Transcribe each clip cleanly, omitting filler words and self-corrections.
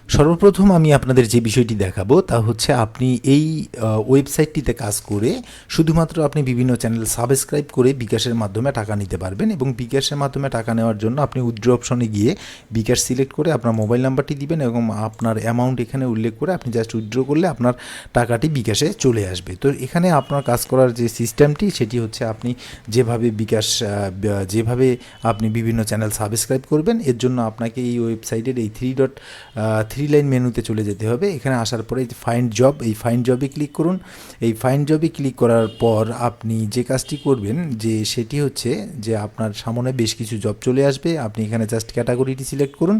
সর্বপ্রথম আমি আপনাদের যে বিষয়টি দেখাবো তা হচ্ছে আপনি এই ওয়েবসাইটটিতে কাজ করে শুধুমাত্র আপনি বিভিন্ন চ্যানেল সাবস্ক্রাইব করে বিকাশের মাধ্যমে টাকা নিতে পারবেন এবং বিকাশের মাধ্যমে টাকা নেওয়ার জন্য আপনি উইথড্র অপশনে গিয়ে বিকাশ সিলেক্ট করে আপনার মোবাইল নাম্বারটি দিবেন এবং আপনার অ্যামাউন্ট এখানে উল্লেখ করে আপনি জাস্ট উইথড্র করলে আপনার টাকাটি বিকাশে চলে আসবে। তো এখানে আপনার কাজ করার যে সিস্টেমটি সেটি হচ্ছে আপনি যেভাবে আপনি বিভিন্ন চ্যানেল সাবস্ক্রাইব করবেন এর জন্য আপনাকে এই ওয়েবসাইটের এই থ্রি লাইন মেনুতে চলে যেতে হবে। এখানে আসার পরে ফাইন্ড জব, এই ফাইন্ড জবে ক্লিক করুন। এই ফাইন্ড জবে ক্লিক করার পর আপনি যে কাজটি করবেন যে সেটি হচ্ছে যে আপনার সামনে বেশ কিছু জব চলে আসবে। আপনি এখানে জাস্ট ক্যাটাগরিটি সিলেক্ট করুন।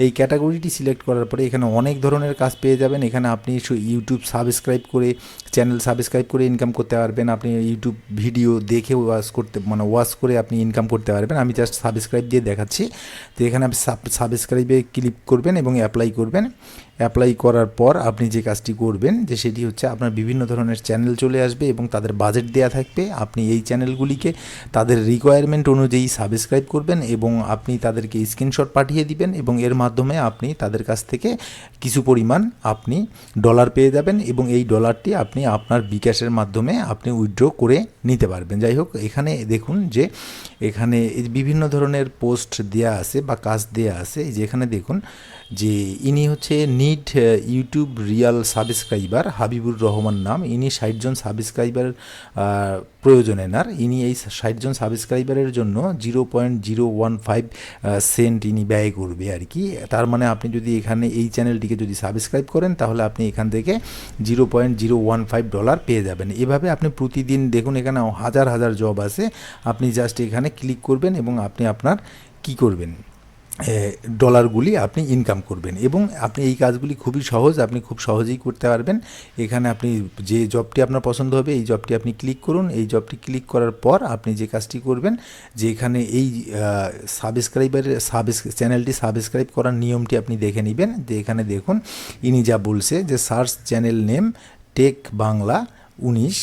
এই ক্যাটাগরিটি সিলেক্ট করার পরে এখানে অনেক ধরনের কাজ পেয়ে যাবেন। এখানে আপনি ইউটিউব সাবস্ক্রাইব করে চ্যানেল সাবস্ক্রাইব করে ইনকাম করতে পারবেন। আপনি ইউটিউব ভিডিও দেখে ওয়াচ করে আপনি ইনকাম করতে পারবেন। আমি জাস্ট সাবস্ক্রাইব দিয়ে দেখাচ্ছি। তো এখানে আপনি সাবস্ক্রাইবে ক্লিক করবেন এবং অ্যাপ্লাই করবেন। অ্যাপ্লাই করার পর আপনি যে কাজটি করবেন যে সেটি হচ্ছে আপনার বিভিন্ন ধরনের চ্যানেল চলে আসবে এবং তাদের বাজেট দেওয়া থাকবে। আপনি এই চ্যানেলগুলিকে তাদের রিকোয়ারমেন্ট অনুযায়ী সাবস্ক্রাইব করবেন এবং আপনি তাদেরকে স্ক্রিনশট পাঠিয়ে দিবেন এবং এর মাধ্যমে আপনি তাদের কাছ থেকে কিছু পরিমাণ আপনি ডলার পেয়ে যাবেন এবং এই ডলারটি আপনি আপনার বিকাশের মাধ্যমে আপনি উইথড্র করে নিতে পারবেন। যাই হোক, এখানে দেখুন যে এখানে বিভিন্ন ধরনের পোস্ট দেয়া আছে বা কাজ দেয়া আছে। যেখানে দেখুন যে ইনি হচ্ছে need YouTube Real subscriber, Habibur Rahman নাম। ইনি 60 জন সাবস্ক্রাইবার প্রয়োজন এনার। ইনি এই 60 জন সাবস্ক্রাইবারের জন্য 0.015 সেন্ট ইনি ব্যয় করবে আর কি। তার মানে আপনি যদি এখানে এই চ্যানেলটিকে যদি সাবস্ক্রাইব করেন তাহলে আপনি এখান থেকে $0.015 পেয়ে যাবেন। এভাবে আপনি প্রতিদিন দেখুন এখানে হাজার হাজার জব আছে। আপনি জাস্ট এখানে ক্লিক করবেন এবং আপনি আপনার কী করবেন ডলারগুলি আপনি ইনকাম করবেন এবং আপনি এই কাজগুলি খুবই সহজ, আপনি খুব সহজেই করতে পারবেন। এখানে আপনি যে জবটি আপনার পছন্দ হবে এই জবটি আপনি ক্লিক করুন। এই জবটি ক্লিক করার পর আপনি যে কাজটি করবেন যে এখানে এই চ্যানেলটি সাবস্ক্রাইব করার নিয়মটি আপনি দেখে নেবেন। যে এখানে দেখুন ইনি যা বলছে যে search channel name tech Bangla 19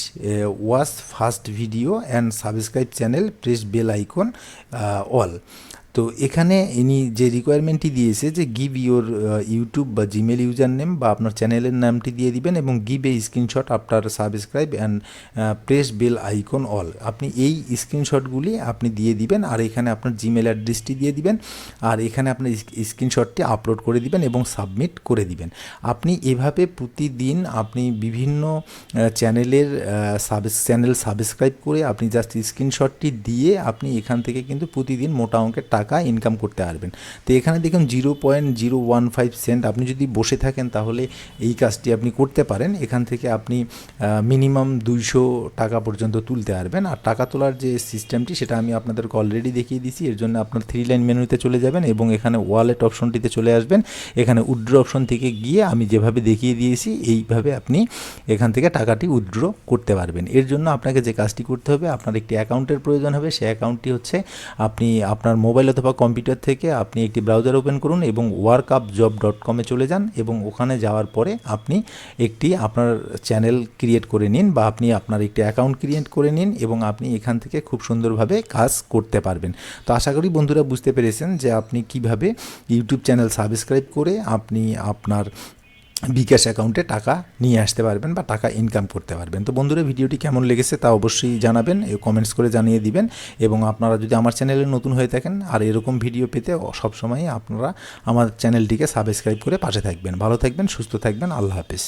watch first video and subscribe channel press bell icon all. তো এখানে ইনি যে রিকোয়ারমেন্টটি দিয়েছে যে গিভ ইউর ইউটিউব বা জিমেল ইউজার নেম বা আপনার চ্যানেলের নামটি দিয়ে দিবেন এবং give a screenshot after subscribe and press bell icon all. আপনি এই স্ক্রিনশটগুলি আপনি দিয়ে দিবেন আর এখানে আপনার জিমেল অ্যাড্রেসটি দিয়ে দিবেন আর এখানে আপনার স্ক্রিনশটটি আপলোড করে দিবেন এবং সাবমিট করে দিবেন। আপনি এভাবে প্রতিদিন আপনি বিভিন্ন চ্যানেল সাবস্ক্রাইব করে আপনি জাস্ট স্ক্রিনশটটি দিয়ে আপনি এখান থেকে কিন্তু প্রতিদিন মোটা অঙ্কের টাকা ইনকাম করতে পারবেন। তো এখানে দেখুন 0.015 সেন্ট। আপনি যদি বসে থাকেন তাহলে এই কাজটি আপনি করতে পারেন। এখান থেকে আপনি মিনিমাম 200 টাকা পর্যন্ত তুলতে পারবেন। আর টাকা তোলার যে সিস্টেমটি সেটা আমি আপনাদেরকে অলরেডি দেখিয়ে দিয়েছি। এর জন্য আপনার 3 লাইন মেনুতে চলে যাবেন এবং এখানে ওয়ালেট অপশনটিতে চলে আসবেন। এখানে উইথড্র অপশন থেকে গিয়ে আমি যেভাবে দেখিয়ে দিয়েছি এইভাবে আপনি এখান থেকে টাকাটি উইথড্র করতে পারবেন। এর জন্য আপনাকে যে কাজটি করতে হবে আপনার একটি অ্যাকাউন্টের প্রয়োজন হবে। সেই অ্যাকাউন্টটি হচ্ছে আপনি আপনার মোবাইল অথবা কম্পিউটার থেকে আপনি একটি ব্রাউজার ওপেন করুন এবং workupjob.com-এ চলে যান এবং ওখানে যাওয়ার পরে আপনি একটি আপনার চ্যানেল ক্রিয়েট করে নিন বা আপনি আপনার একটি অ্যাকাউন্ট ক্রিয়েট করে নিন এবং আপনি এখান থেকে খুব সুন্দরভাবে কাজ করতে পারবেন। তো আশা করি বন্ধুরা বুঝতে পেরেছেন যে আপনি কিভাবে ইউটিউব চ্যানেল সাবস্ক্রাইব করে আপনি আপনার বিকাশ অ্যাকাউন্টে টাকা নিয়ে আসতে পারবেন বা টাকা ইনকাম করতে পারবেন। তো বন্ধুরা ভিডিওটি কেমন লেগেছে তা অবশ্যই জানাবেন, কমেন্টস করে জানিয়ে দিবেন এবং আপনারা যদি আমার চ্যানেলে নতুন হয়ে থাকেন আর এরকম ভিডিও পেতে সবসময় আপনারা আমার চ্যানেলটিকে সাবস্ক্রাইব করে পাশে থাকবেন। ভালো থাকবেন, সুস্থ থাকবেন। আল্লাহ হাফেজ।